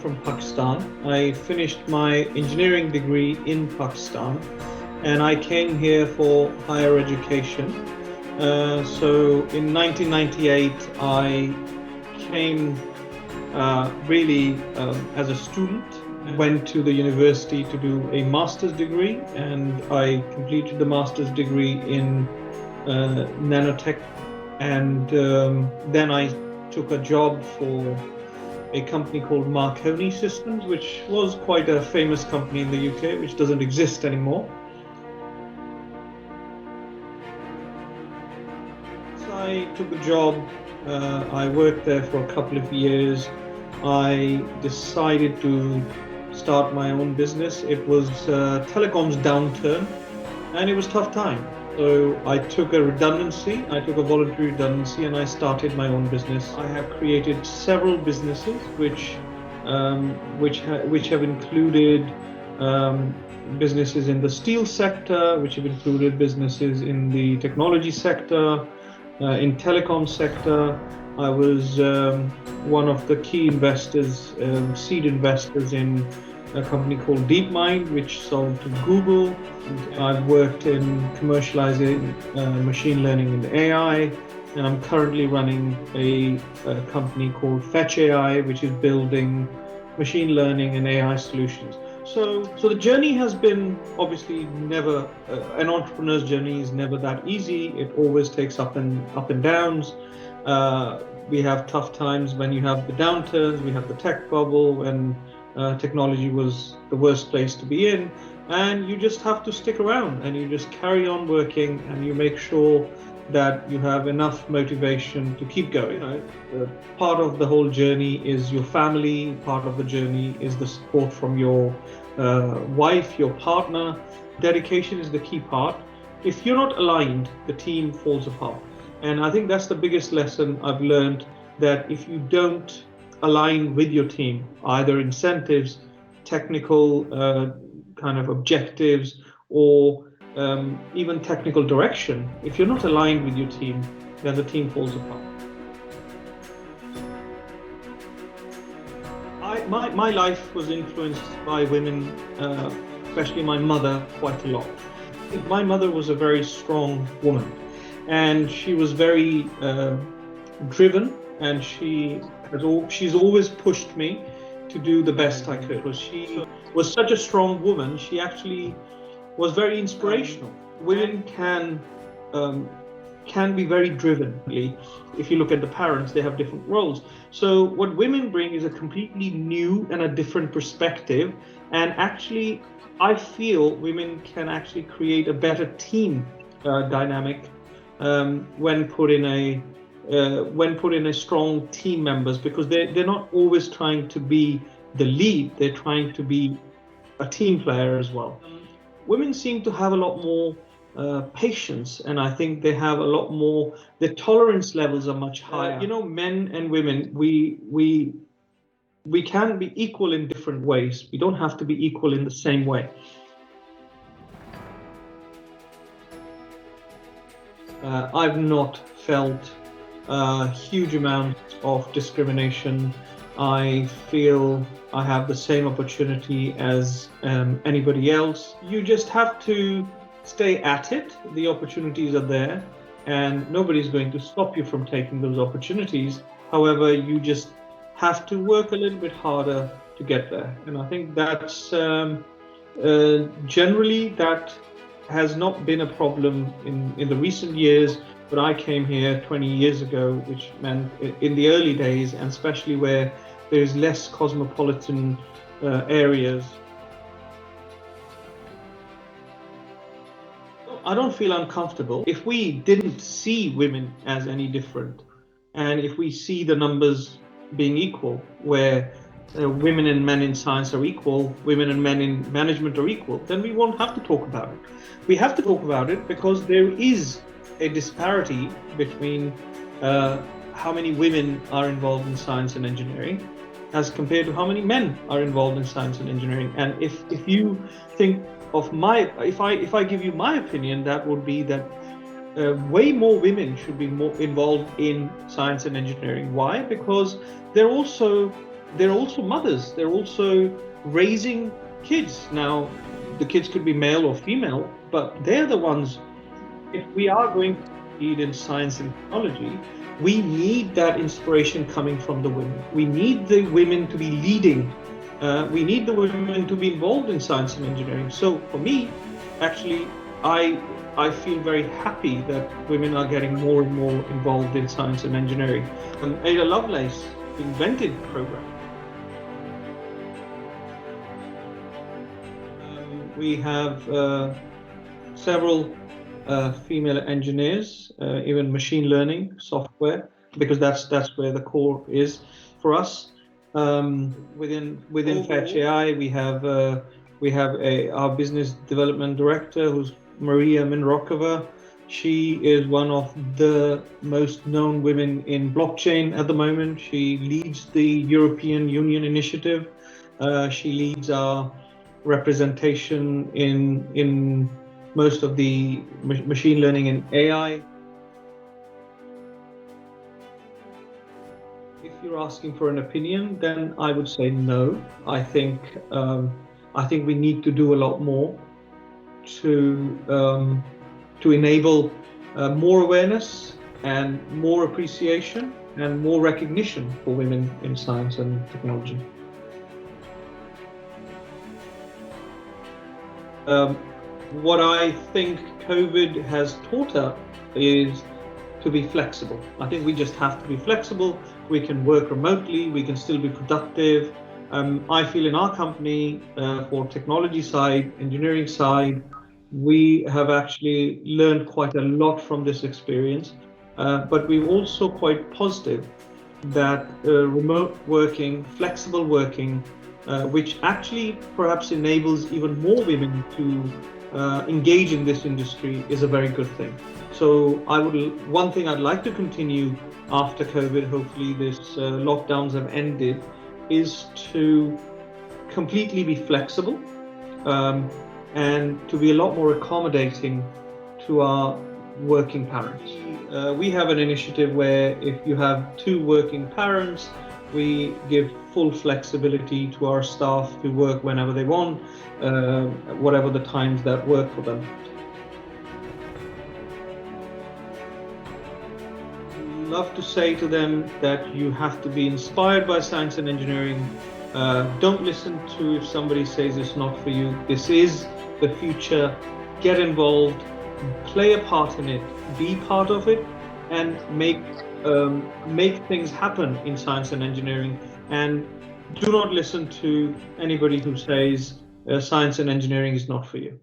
from Pakistan. I finished my engineering degree in Pakistan and I came here for higher education. So in 1998, I came really as a student. Went to the university to do a master's degree, and I completed the master's degree in nanotech. And then I took a job for a company called Marconi Systems, which was quite a famous company in the UK, which doesn't exist anymore. So I took a job, I worked there for a couple of years. I decided to start my own business. It was telecom's downturn and it was a tough time. So I took a redundancy, I took a voluntary redundancy, and I started my own business. I have created several businesses which have included businesses in the steel sector, which have included businesses in the technology sector, in telecom sector. I was one of the key investors, seed investors in a company called DeepMind, which sold to Google. I've worked in commercializing machine learning and AI, and I'm currently running a company called Fetch.ai, which is building machine learning and AI solutions. So the journey has been obviously never, an entrepreneur's journey is never that easy. It always takes up and downs. We have tough times when you have the downturns, we have the tech bubble, when technology was the worst place to be in, and you just have to stick around and you just carry on working and you make sure that you have enough motivation to keep going. Part of the whole journey is your family, part of the journey is the support from your wife, your partner. Dedication is the key part. If you're not aligned, the team falls apart. And I think that's the biggest lesson I've learned, that if you don't align with your team, either incentives, technical kind of objectives, or even technical direction, if you're not aligned with your team, then the team falls apart. My life was influenced by women, especially my mother, quite a lot. My mother was a very strong woman, and she was very driven, and she's always pushed me to do the best I could. Because she was such a strong woman, she actually was very inspirational. Women can be very driven. If you look at the parents, they have different roles. So what women bring is a completely new and a different perspective. And actually, I feel women can actually create a better team dynamic when put in a strong team members, because they're not always trying to be the lead, they're trying to be a team player as well. Women seem to have a lot more patience, and I think they have a lot more, their tolerance levels are much higher. Men and women, we can be equal in different ways. We don't have to be equal in the same way. I've not felt huge amounts of discrimination. I feel I have the same opportunity as anybody else. You just have to stay at it. The opportunities are there, and nobody's going to stop you from taking those opportunities. However, you just have to work a little bit harder to get there. And I think that's generally that has not been a problem in the recent years. But I came here 20 years ago, which meant in the early days, and especially where there's less cosmopolitan areas. I don't feel uncomfortable. If we didn't see women as any different, and if we see the numbers being equal, where women and men in science are equal, women and men in management are equal, then we won't have to talk about it. We have to talk about it because there is a disparity between how many women are involved in science and engineering as compared to how many men are involved in science and engineering. And if you think of if I give you my opinion, that would be that way more women should be more involved in science and engineering. Why? Because they're also they're also mothers. They're also raising kids. Now, the kids could be male or female, but they're the ones. If we are going to lead in science and technology, we need that inspiration coming from the women. We need the women to be leading. We need the women to be involved in science and engineering. So for me, actually, I feel very happy that women are getting more and more involved in science and engineering. And Ada Lovelace invented programming. We have several female engineers, even machine learning software, because that's where the core is for us. Within Fetch.ai, we have our business development director, who's Maria Minrokova. She is one of the most known women in blockchain at the moment. She leads the European Union initiative. She leads our representation in most of the machine learning and AI. If you're asking for an opinion, then I would say no. I think we need to do a lot more to enable more awareness and more appreciation and more recognition for women in science and technology. What I think COVID has taught us is to be flexible. I think we just have to be flexible. We can work remotely, we can still be productive. I feel in our company, for technology side, engineering side, we have actually learned quite a lot from this experience, but we're also quite positive that remote working, flexible working, which actually perhaps enables even more women to engage in this industry, is a very good thing. So one thing I'd like to continue after COVID, hopefully this lockdowns have ended, is to completely be flexible and to be a lot more accommodating to our working parents. We have an initiative where if you have two working parents, we give full flexibility to our staff to work whenever they want, whatever the times that work for them. Love to say to them that you have to be inspired by science and engineering. Don't listen to if somebody says it's not for you. This is the future. Get involved, play a part in it, be part of it, and make things happen in science and engineering. And do not listen to anybody who says science and engineering is not for you.